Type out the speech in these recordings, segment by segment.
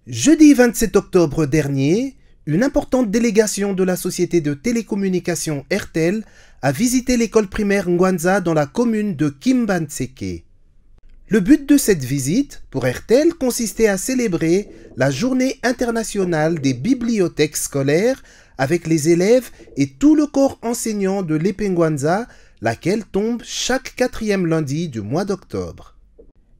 Jeudi 27 octobre dernier, une importante délégation de la société de télécommunications RTL a visité l'école primaire Ngwanza dans la commune de Kimbantseke. Le but de cette visite, pour RTL, consistait à célébrer la journée internationale des bibliothèques scolaires avec les élèves et tout le corps enseignant de l'Épée Ngwanza, laquelle tombe chaque 4e lundi du mois d'octobre.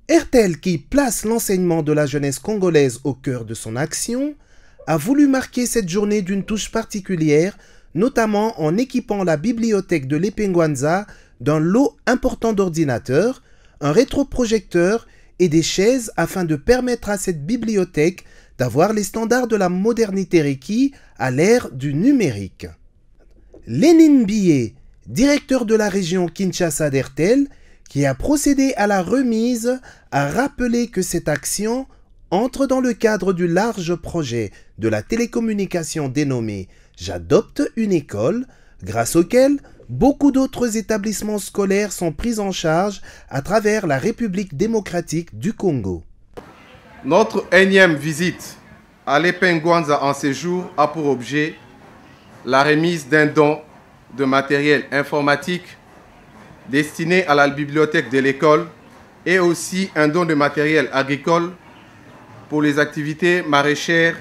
RTL, qui place l'enseignement de la jeunesse congolaise au cœur de son action, a voulu marquer cette journée d'une touche particulière, notamment en équipant la bibliothèque de l'Épée Ngwanza d'un lot important d'ordinateurs, un rétroprojecteur et des chaises afin de permettre à cette bibliothèque d'avoir les standards de la modernité requis à l'ère du numérique. Lénine Billet, directeur de la région Kinshasa d'RTL, qui a procédé à la remise, a rappelé que cette action entre dans le cadre du large projet de la télécommunication dénommé « J'adopte une école », grâce auquel beaucoup d'autres établissements scolaires sont pris en charge à travers la République démocratique du Congo. Notre énième visite à l'Épée Ngwanza en séjour a pour objet la remise d'un don de matériel informatique destiné à la bibliothèque de l'école et aussi un don de matériel agricole pour les activités maraîchères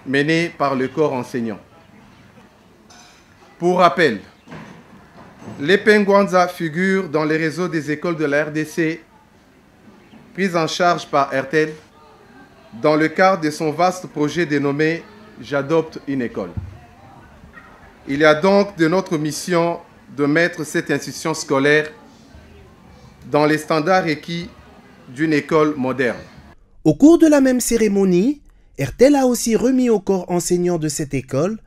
menées par le corps enseignant. Pour rappel, l'Épée Ngwanza figure dans les réseaux des écoles de la RDC prises en charge par RTL dans le cadre de son vaste projet dénommé « J'adopte une école ». Il y a donc de notre mission de mettre cette institution scolaire dans les standards requis d'une école moderne. Au cours de la même cérémonie, RTL a aussi remis au corps enseignant de cette école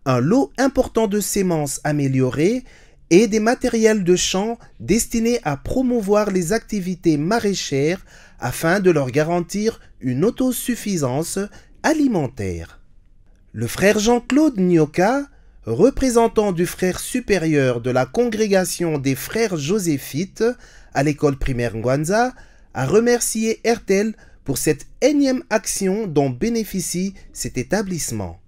un lot important de semences améliorées et des matériels de champ destinés à promouvoir les activités maraîchères afin de leur garantir une autosuffisance alimentaire. Le frère Jean-Claude Nyoka, représentant du frère supérieur de la congrégation des frères joséphites à l'école primaire Ngwanza, a remercié RTL pour cette énième action dont bénéficie cet établissement.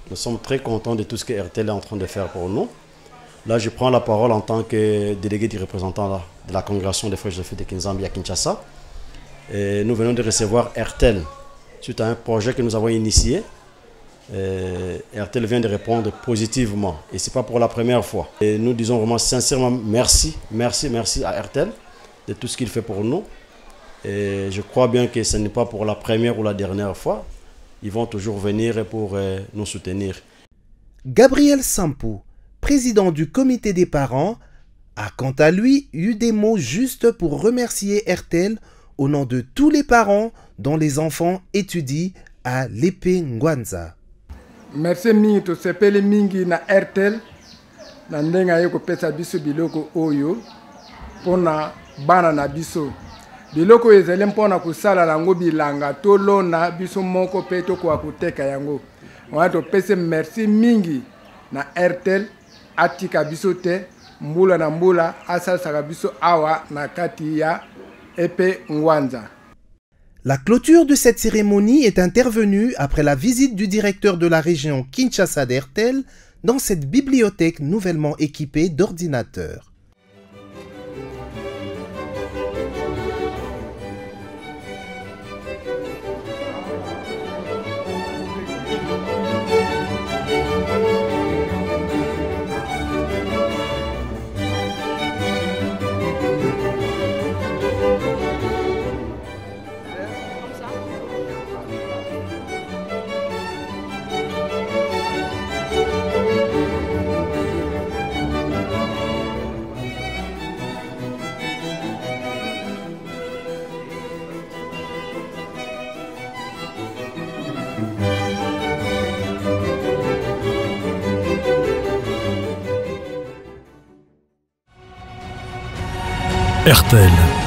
Nous sommes très contents de tout ce que RTL est en train de faire pour nous. Là, je prends la parole en tant que délégué du représentant de la congrégation des frères joséphites de Kinzambi à Kinshasa. Et nous venons de recevoir RTL suite à un projet que nous avons initié. RTL vient de répondre positivement et ce n'est pas pour la première fois. Et nous disons vraiment sincèrement merci à RTL de tout ce qu'il fait pour nous. Et je crois bien que ce n'est pas pour la première ou la dernière fois. Ils vont toujours venir pour nous soutenir. Gabriel Sampou, président du comité des parents, a quant à lui eu des mots justes pour remercier RTL au nom de tous les parents dont les enfants étudient à l'Épée Ngwanza. Merci mingi to sepeli mingi na RTL na ndenga yeko pesa biso biloko oyo pona bana na biso biloko ezele mpona kusala lango bilanga tolona biso moko pe tokoka koteka yango wana topese merci mingi na RTL atika biso te mbula na mbula asalisaka biso awa na kati ya Épée Ngwanza. La clôture de cette cérémonie est intervenue après la visite du directeur de la région Kinshasa d'RTL dans cette bibliothèque nouvellement équipée d'ordinateurs. RTL.